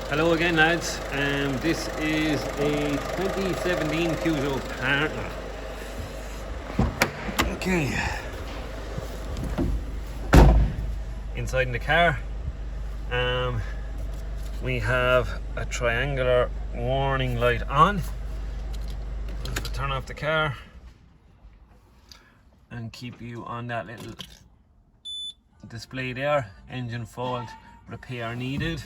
Hello again, lads. This is a 2017 Peugeot Partner. Okay. Inside in the car, we have a triangular warning light on. I'll turn off the car and keep you on that little display there. Engine fault, repair needed.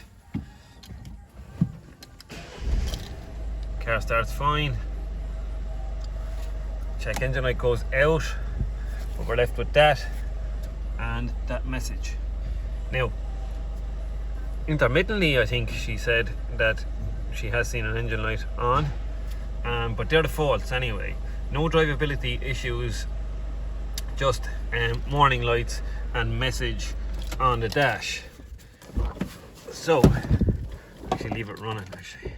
Car starts fine. Check engine light goes out, but we're left with that and that message. Now, intermittently, I think she said that she has seen an engine light on, but they're the faults anyway. No drivability issues, just warning lights and message on the dash. So, actually leave it running actually.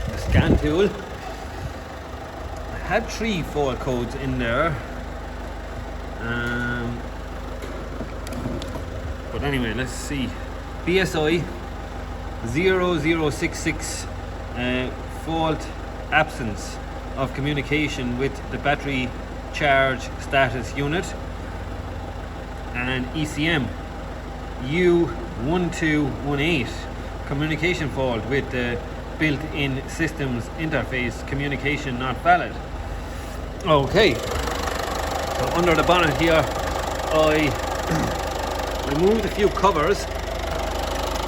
The scan tool. I had 3 fault codes in there. But anyway, let's see. BSI 0066, fault absence of communication with the battery charge status unit, and ECM U1218, communication fault with the built-in systems interface, communication not valid. Okay, so under the bonnet here, I removed a few covers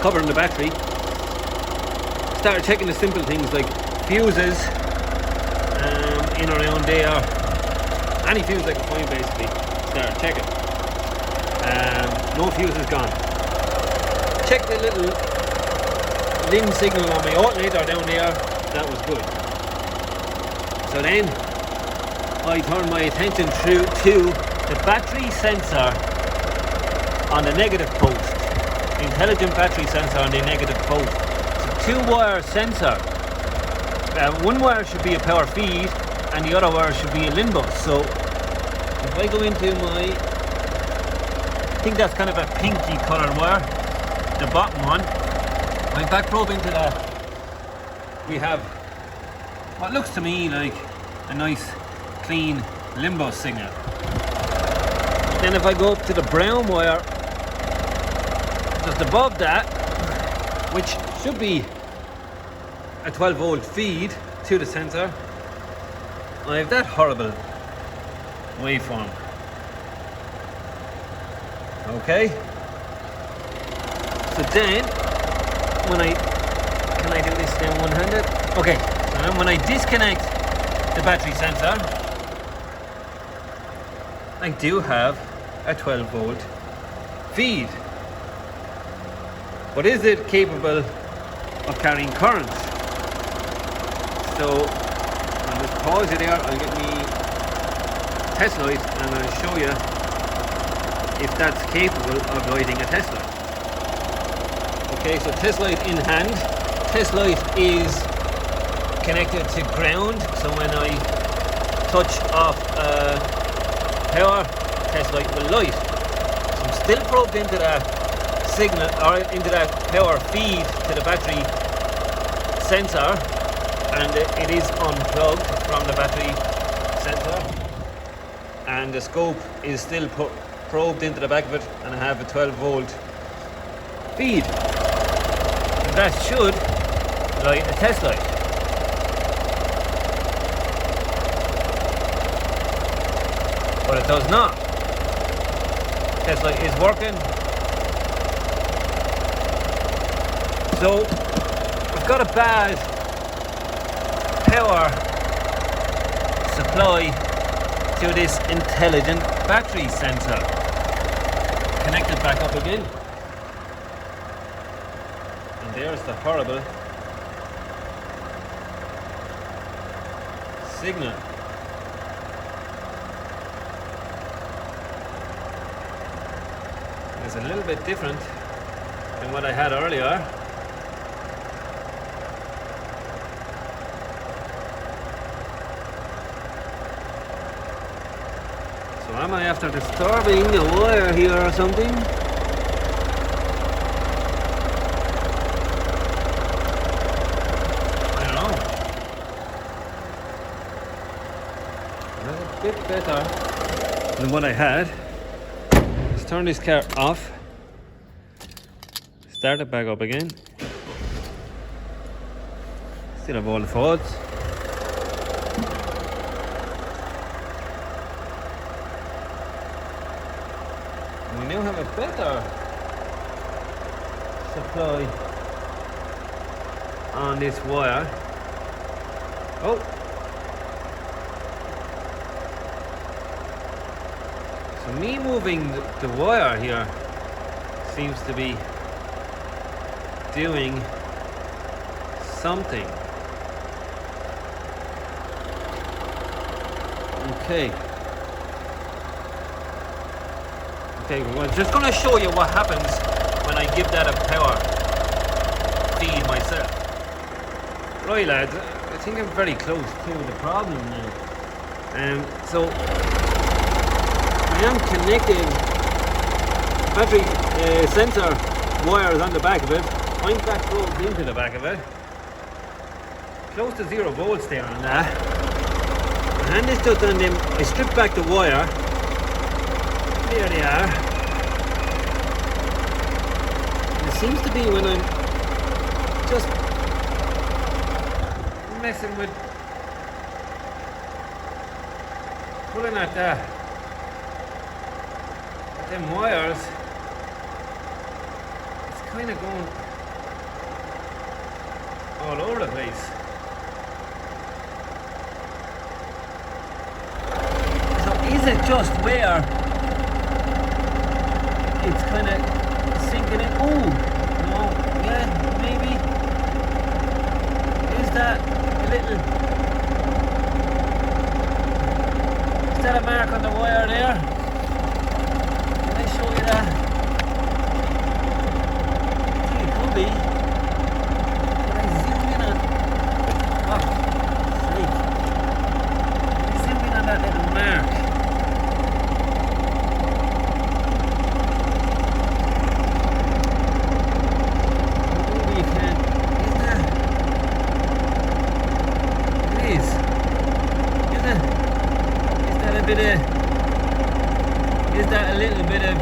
covering the battery. Started checking the simple things like fuses in or around there. Any fuse I could find basically. Started checking. No fuse is gone. Check the little limb signal on my alternator down there. That was good. So then I turned my attention to the battery sensor on the negative post. Intelligent battery sensor on the negative post. It's a 2-wire sensor. One wire should be a power feed and the other wire should be a LIN bus. So if I go into my, I think that's kind of a pinky coloured wire, the bottom one. My back probe into that, we have what looks to me like a nice clean LIN bus signal. Then if I go up to the brown wire just above that, which should be a 12 volt feed to the sensor, I have that horrible waveform. Okay, so then when can I do this down one-handed? Okay, so then when I disconnect the battery sensor, I do have a 12 volt feed. But is it capable of carrying current? So I'll just pause it there, I'll get me test light and I'll show you if that's capable of lighting a test light. Okay, so test light in hand. Test light is connected to ground, so when I touch off power, test light will light. So I'm still probed into that signal, or into that power feed to the battery sensor, and it is unplugged from the battery sensor, and the scope is still probed into the back of it, and I have a 12 volt feed. That should light a test light. But it does not. Test light is working. So I've got a bad power supply to this intelligent battery sensor. Connect it back up again. And there's the horrible signal. It's a little bit different than what I had earlier. So am I after disturbing the wire here or something? better than what I had. Let's turn this car off. Start it back up again. Still have all the faults. We now have a better supply on this wire. Oh, so me moving the wire here seems to be doing something. Okay, well, I'm just going to show you what happens when I give that a power feed myself. Right, lads, I think I'm very close to the problem now. So I am connecting battery sensor wires on the back of it. I'm back plugged into the back of it. Close to 0 volts there on that. My hand is just on them. I strip back the wire. There they are. It seems to be when I'm just messing with pulling at them wires, it's kind of going all over the place. So is it just where it's kind of sinking in? Oh, no, yeah, maybe. Is that a little... Is that a mark on the wire there? Can I show you that? I think it could be. Can I zoom in on... Oh, sake. Can I zoom in on that little mark? Is that a little bit of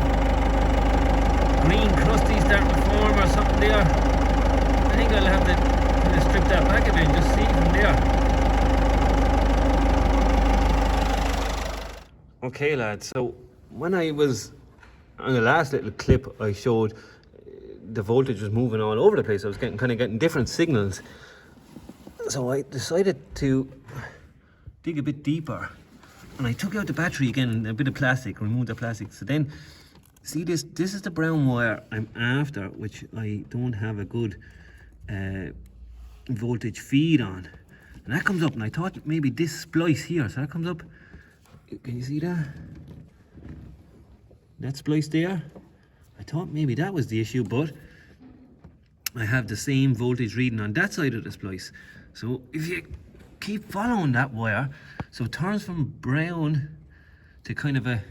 green crusty starting to form or something there? I think I'll have to kind of strip that back a bit and just see from there. Okay, lads, so when I was on the last little clip I showed, the voltage was moving all over the place. I was getting different signals. So I decided to dig a bit deeper. And I took out the battery again, a bit of plastic, removed the plastic. So then, see this is the brown wire I'm after, which I don't have a good voltage feed on. And that comes up, and I thought maybe this splice here, so that comes up. Can you see that? That splice there? I thought maybe that was the issue, but I have the same voltage reading on that side of the splice. So if you keep following that wire, so it turns from brown to kind of a,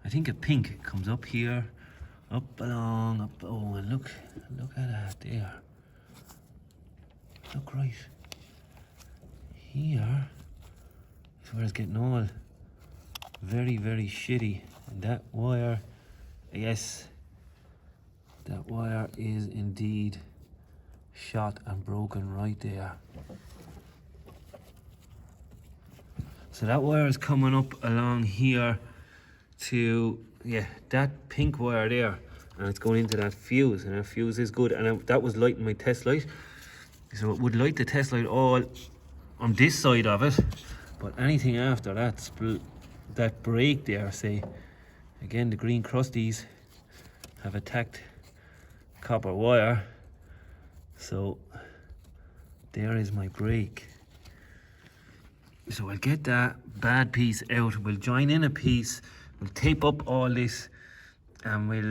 I think a pink. It comes up here, up along, up, oh, and look at that there. Look right. Here is where it's getting all very, very shitty. And that wire, yes, that wire is indeed shot and broken right there. So that wire is coming up along here to, yeah, that pink wire there, and it's going into that fuse, and that fuse is good, and that was lighting my test light. So it would light the test light all on this side of it, but anything after that, that break there, say, again, the green crusties have attacked copper wire, so there is my break. So I'll get that bad piece out, we'll join in a piece, we'll tape up all this, and we'll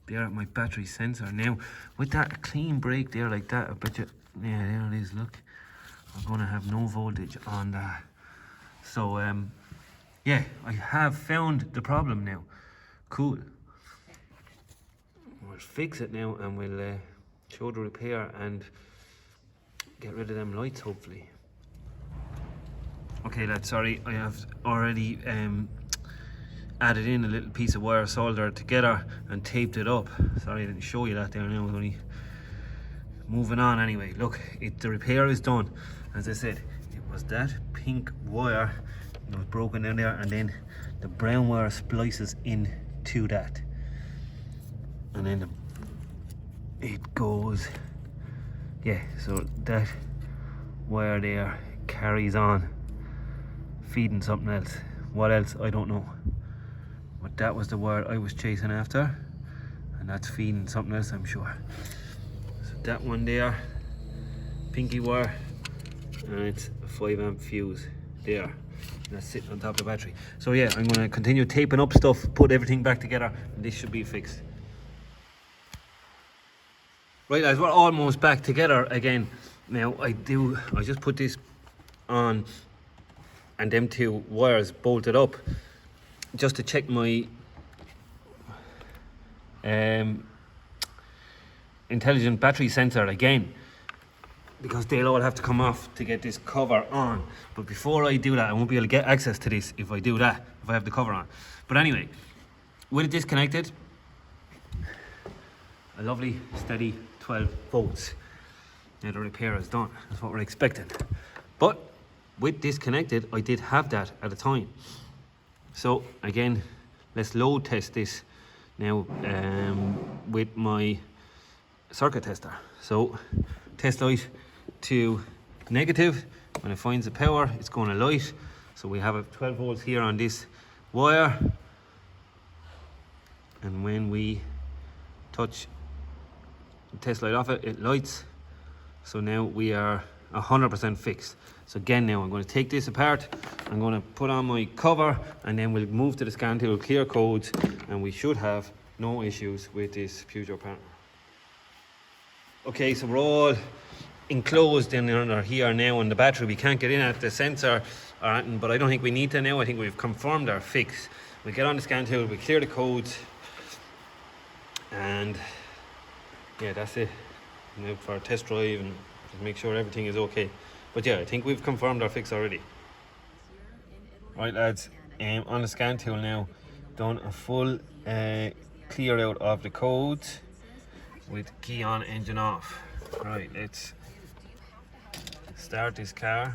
bear up my battery sensor. Now, with that clean break there like that, I bet you, yeah, there it is, look, I'm gonna have no voltage on that. So, yeah, I have found the problem now. Cool. We'll fix it now, and we'll show the repair and get rid of them lights, hopefully. Okay lads, sorry, I have already added in a little piece of wire soldered together and taped it up. Sorry I didn't show you that there now, only moving on anyway. Look, the repair is done. As I said, it was that pink wire that was broken in there, and then the brown wire splices into that, and then it goes, yeah, so that wire there carries on feeding something else. What else, I don't know, but that was the wire I was chasing after, and that's feeding something else, I'm sure. So that one there, pinky wire, and it's a 5 amp fuse there, and that's sitting on top of the battery. So yeah, I'm going to continue taping up stuff, put everything back together, and this should be fixed. Right guys, we're almost back together again. Now I just put this on and them two wires bolted up just to check my intelligent battery sensor again, because they'll all have to come off to get this cover on. But before I do that, I won't be able to get access to this if I do that, if I have the cover on. But anyway, with it disconnected, a lovely steady 12 volts. Now the repair is done, that's what we're expecting. But with disconnected, I did have that at the time. So again, let's load test this now with my circuit tester. So test light to negative. When it finds the power, it's going to light. So we have a 12 volts here on this wire, and when we touch the test light off it, it lights. So now we are 100% fixed. So again, now I'm going to take this apart, I'm going to put on my cover, and then we'll move to the scan tool, clear codes, and we should have no issues with this Peugeot partner. Okay, so we're all enclosed in under here now on the battery. We can't get in at the sensor or anything, but I don't think we need to now. I think we've confirmed our fix. We get on the scan tool, we clear the codes, and yeah, that's it. Now for a test drive and just make sure everything is okay. But yeah, I think we've confirmed our fix already. Right lads, on the scan tool now, done a full clear out of the codes with key on, engine off. Right, let's start this car.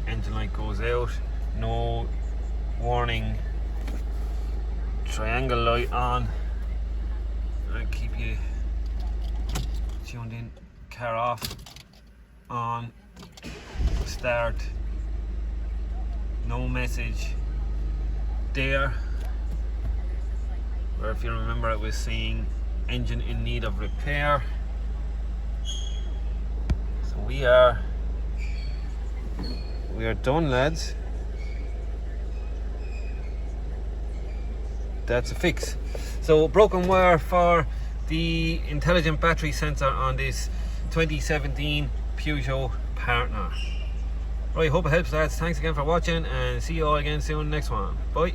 Engine light goes out, no warning triangle light on. I'll keep you tuned in. Car off, on, start, no message there, where if you remember it was saying engine in need of repair. So we are done lads. That's a fix. So broken wire for the intelligent battery sensor on this 2017 Peugeot partner. Right, hope it helps lads. Thanks again for watching, and see you all again soon next one. Bye.